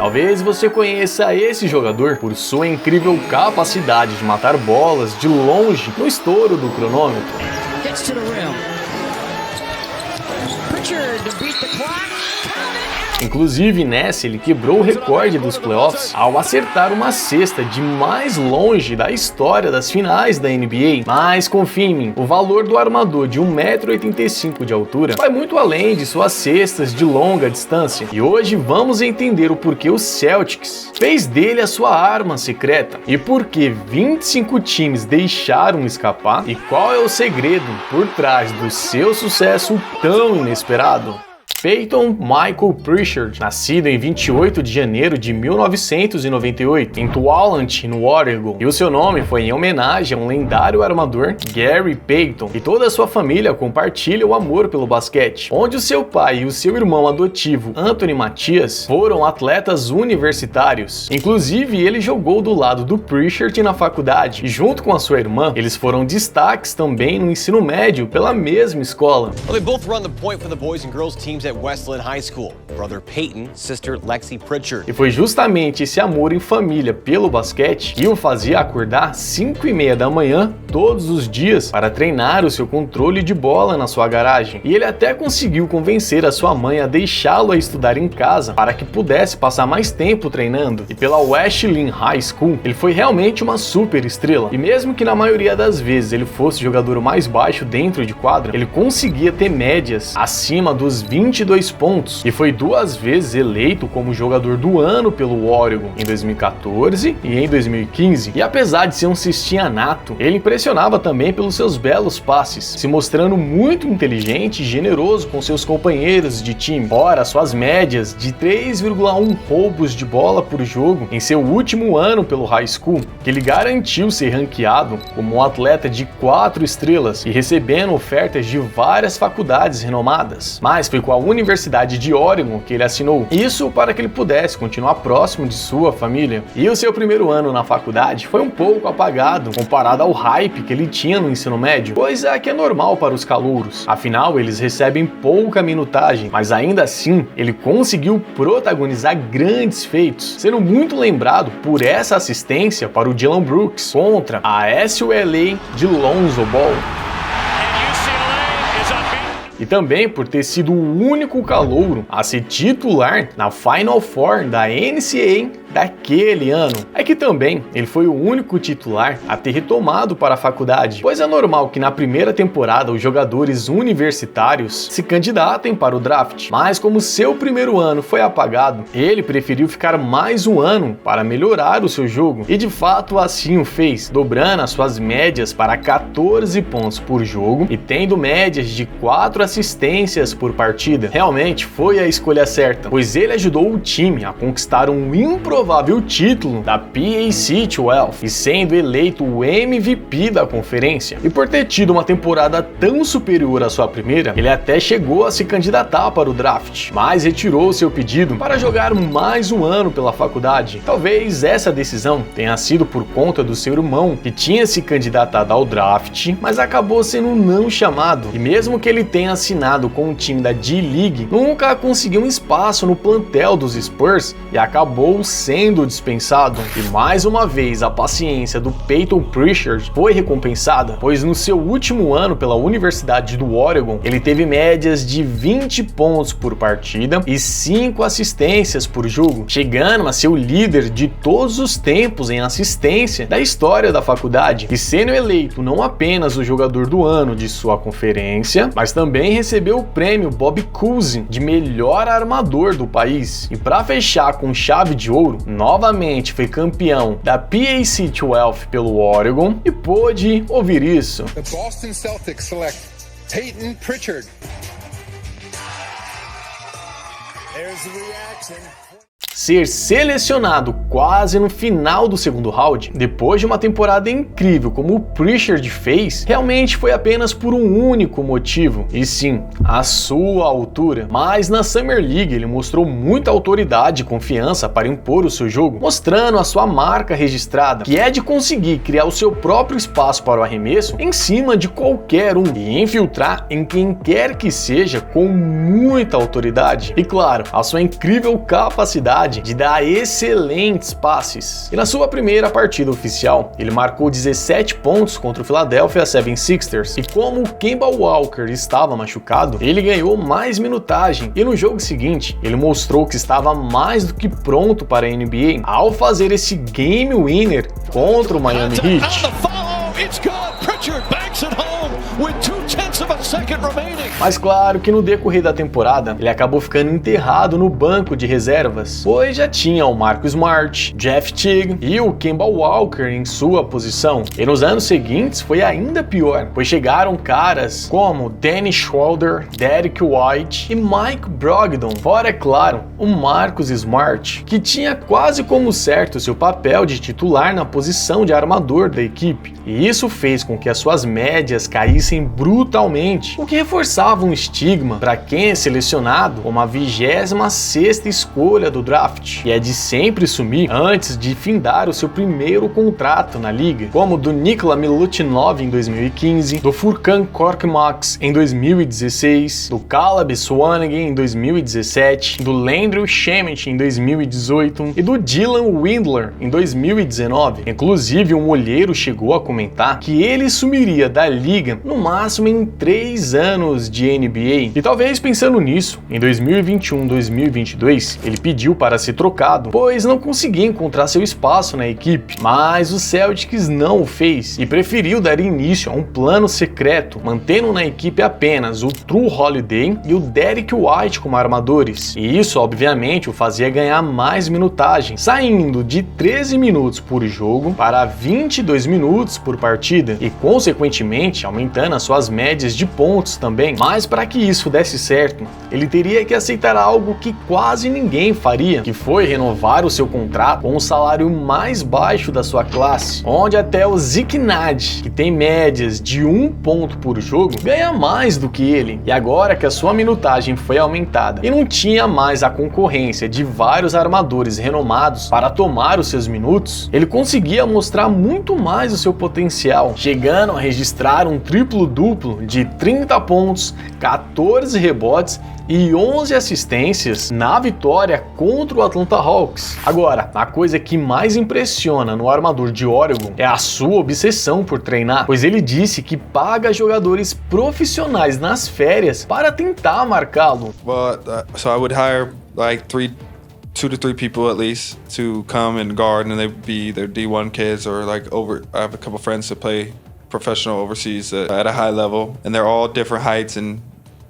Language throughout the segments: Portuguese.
Talvez você conheça esse jogador por sua incrível capacidade de matar bolas de longe no estouro do cronômetro. Inclusive nessa ele quebrou o recorde dos playoffs ao acertar uma cesta de mais longe da história das finais da NBA. Mas confia em mim, o valor do armador de 1,85 m de altura vai muito além de suas cestas de longa distância. E hoje vamos entender o porquê o Celtics fez dele a sua arma secreta e por que 25 times deixaram escapar e qual é o segredo por trás do seu sucesso tão inesperado. Peyton Michael Pritchard, nascido em 28 de janeiro de 1998, em Tuolumne, no Oregon, e o seu nome foi em homenagem a um lendário armador, Gary Payton, e toda a sua família compartilha o amor pelo basquete, onde o seu pai e o seu irmão adotivo, Anthony Matias, foram atletas universitários. Inclusive, ele jogou do lado do Pritchard na faculdade, e junto com a sua irmã, eles foram destaques também no ensino médio pela mesma escola. Well, they both run the point for the boys and girls teams at Westland High School. Brother Peyton, sister Lexi Pritchard. E foi justamente esse amor em família pelo basquete que o fazia acordar 5h30 da manhã todos os dias para treinar o seu controle de bola na sua garagem. E ele até conseguiu convencer a sua mãe a deixá-lo a estudar em casa para que pudesse passar mais tempo treinando. E pela Wesleyan High School, ele foi realmente uma super estrela. E mesmo que na maioria das vezes ele fosse o jogador mais baixo dentro de quadra, ele conseguia ter médias acima dos 22 pontos e foi 2 vezes eleito como jogador do ano pelo Oregon em 2014 e em 2015. E apesar de ser um cestinha nato, ele impressionava também pelos seus belos passes, se mostrando muito inteligente e generoso com seus companheiros de time. Fora suas médias de 3,1 roubos de bola por jogo em seu último ano pelo high school, que ele garantiu ser ranqueado como um atleta de 4 estrelas e recebendo ofertas de várias faculdades renomadas. Mas foi com a Universidade de Oregon que ele assinou isso para que ele pudesse continuar próximo de sua família. E o seu primeiro ano na faculdade foi um pouco apagado comparado ao hype que ele tinha no ensino médio, coisa que é normal para os calouros, afinal eles recebem pouca minutagem, mas ainda assim ele conseguiu protagonizar grandes feitos, sendo muito lembrado por essa assistência para o Dillon Brooks contra a SULA de Lonzo Ball. E também por ter sido o único calouro a ser titular na Final Four da NCAA daquele ano. É que também ele foi o único titular a ter retomado para a faculdade, pois é normal que na primeira temporada os jogadores universitários se candidatem para o draft, mas como seu primeiro ano foi apagado, ele preferiu ficar mais um ano para melhorar o seu jogo, e de fato assim o fez, dobrando as suas médias para 14 pontos por jogo e tendo médias de 4 assistências por partida. Realmente foi a escolha certa, pois ele ajudou o time a conquistar um improvável título da PAC-12 e sendo eleito o MVP da conferência. E por ter tido uma temporada tão superior à sua primeira, ele até chegou a se candidatar para o draft, mas retirou seu pedido para jogar mais um ano pela faculdade. Talvez essa decisão tenha sido por conta do seu irmão, que tinha se candidatado ao draft, mas acabou sendo não chamado, e mesmo que ele tenha assinado com o time da D-League, nunca conseguiu um espaço no plantel dos Spurs e acabou sendo dispensado. E mais uma vez a paciência do Peyton Pritchard foi recompensada, pois no seu último ano pela Universidade do Oregon, ele teve médias de 20 pontos por partida e 5 assistências por jogo, chegando a ser o líder de todos os tempos em assistência da história da faculdade e sendo eleito não apenas o jogador do ano de sua conferência, mas também recebeu o prêmio Bob Cousy de melhor armador do país. E para fechar com chave de ouro, novamente foi campeão da PAC-12 pelo Oregon e pôde ouvir isso. The Boston Celtics select Peyton Pritchard. There's the reaction. Ser selecionado quase no final do segundo round, depois de uma temporada incrível como o Pritchard fez, realmente foi apenas por um único motivo, e sim, a sua altura. Mas na Summer League ele mostrou muita autoridade e confiança para impor o seu jogo, mostrando a sua marca registrada, que é de conseguir criar o seu próprio espaço para o arremesso em cima de qualquer um e infiltrar em quem quer que seja com muita autoridade. E claro, a sua incrível capacidade capacidade de dar excelentes passes. E na sua primeira partida oficial, ele marcou 17 pontos contra o Philadelphia 76ers. E como o Kemba Walker estava machucado, ele ganhou mais minutagem. E no jogo seguinte, ele mostrou que estava mais do que pronto para a NBA ao fazer esse game winner contra o Miami Heat. Mas claro que no decorrer da temporada, ele acabou ficando enterrado no banco de reservas, pois já tinha o Marcus Smart, Jeff Teague e o Kemba Walker em sua posição. E nos anos seguintes foi ainda pior, pois chegaram caras como Dennis Schroeder, Derrick White e Mike Brogdon, fora, é claro, o Marcus Smart, que tinha quase como certo seu papel de titular na posição de armador da equipe. E isso fez com que as suas médias caíssem brutalmente, o que reforçava um estigma para quem é selecionado como a 26ª escolha do draft, e é de sempre sumir antes de findar o seu primeiro contrato na liga, como do Nikola Milutinov em 2015, do Furkan Korkmaz em 2016, do Caleb Swanigan em 2017, do Landry Shamet em 2018 e do Dylan Windler em 2019. Inclusive, um olheiro chegou a comentar que ele sumiria da liga no máximo em 3 anos de NBA. E talvez pensando nisso, em 2021-2022, ele pediu para ser trocado, pois não conseguia encontrar seu espaço na equipe. Mas o Celtics não o fez e preferiu dar início a um plano secreto, mantendo na equipe apenas o Drew Holiday e o Derrick White como armadores. E isso, obviamente, o fazia ganhar mais minutagem, saindo de 13 minutos por jogo para 22 minutos por partida e, consequentemente, aumentando as suas médias de pontos também. Mas para que isso desse certo, ele teria que aceitar algo que quase ninguém faria, que foi renovar o seu contrato com o salário mais baixo da sua classe, onde até o Zeke Naji, que tem médias de 1 ponto por jogo, ganha mais do que ele. E agora que a sua minutagem foi aumentada e não tinha mais a concorrência de vários armadores renomados para tomar os seus minutos, ele conseguia mostrar muito mais o seu potencial, chegando a registrar um triplo-duplo de 30 pontos, 14 rebotes e 11 assistências na vitória contra o Atlanta Hawks. Agora, a coisa que mais impressiona no armador de Oregon é a sua obsessão por treinar, pois ele disse que paga jogadores profissionais nas férias para tentar marcá-lo. So I would hire like 2 to 3 people at least to come and guard, and they'd be either D1 kids or like I have a couple friends that play professional overseas at a high level, and they're all different heights and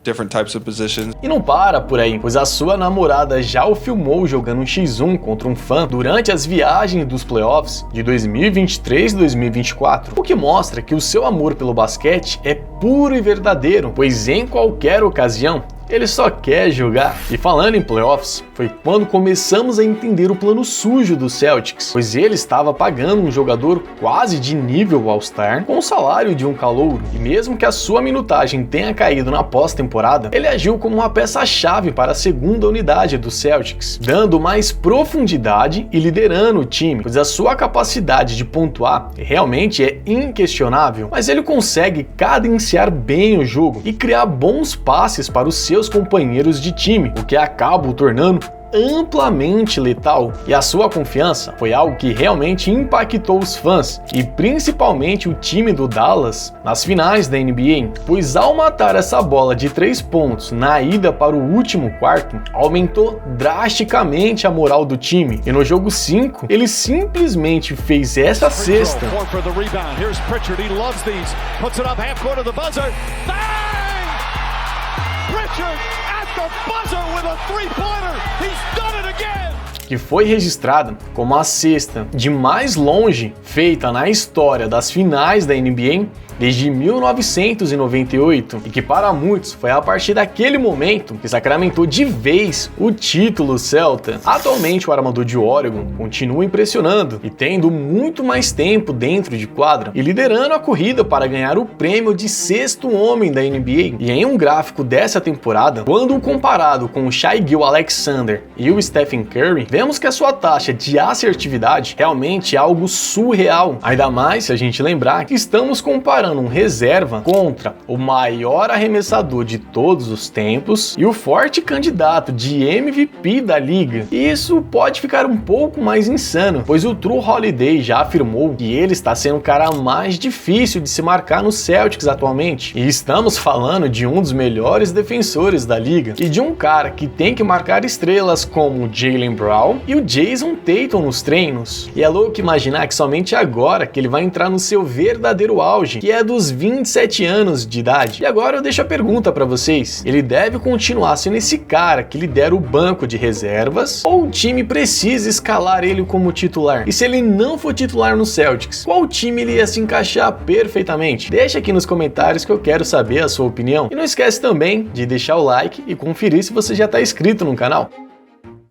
different types of positions. E não para por aí, pois a sua namorada já o filmou jogando um X1 contra um fã durante as viagens dos playoffs de 2023 e 2024, o que mostra que o seu amor pelo basquete é puro e verdadeiro, pois em qualquer ocasião ele só quer jogar. E falando em playoffs, foi quando começamos a entender o plano sujo do Celtics, pois ele estava pagando um jogador quase de nível All-Star com o salário de um calouro. E mesmo que a sua minutagem tenha caído na pós-temporada, ele agiu como uma peça-chave para a segunda unidade do Celtics, dando mais profundidade e liderando o time, pois a sua capacidade de pontuar realmente é inquestionável, mas ele consegue cadenciar bem o jogo e criar bons passes para os seus companheiros de time, o que acaba o tornando amplamente letal. E a sua confiança foi algo que realmente impactou os fãs e principalmente o time do Dallas nas finais da NBA, pois ao matar essa bola de 3 pontos na ida para o último quarto, aumentou drasticamente a moral do time, e no jogo 5 ele simplesmente fez essa cesta. Que foi registrada como a cesta de mais longe feita na história das finais da NBA desde 1998, e que para muitos foi a partir daquele momento que sacramentou de vez o título celta. Atualmente o armador de Oregon continua impressionando e tendo muito mais tempo dentro de quadra e liderando a corrida para ganhar o prêmio de 6º homem da NBA. E em um gráfico dessa temporada, quando comparado com o Shai Gilgeous-Alexander e o Stephen Curry, vemos que a sua taxa de assertividade realmente é algo surreal, ainda mais se a gente lembrar que estamos comparando um reserva contra o maior arremessador de todos os tempos e o forte candidato de MVP da liga. E isso pode ficar um pouco mais insano, pois o Jrue Holiday já afirmou que ele está sendo o cara mais difícil de se marcar no Celtics atualmente. E estamos falando de um dos melhores defensores da liga e de um cara que tem que marcar estrelas como o Jaylen Brown e o Jason Tatum nos treinos. E é louco imaginar que somente agora que ele vai entrar no seu verdadeiro auge, que é dos 27 anos de idade. E agora eu deixo a pergunta para vocês: ele deve continuar sendo esse cara que lidera o banco de reservas ou o time precisa escalar ele como titular? E se ele não for titular no Celtics, qual time ele ia se encaixar perfeitamente? Deixa aqui nos comentários que eu quero saber a sua opinião. E não esquece também de deixar o like e conferir se você já está inscrito no canal.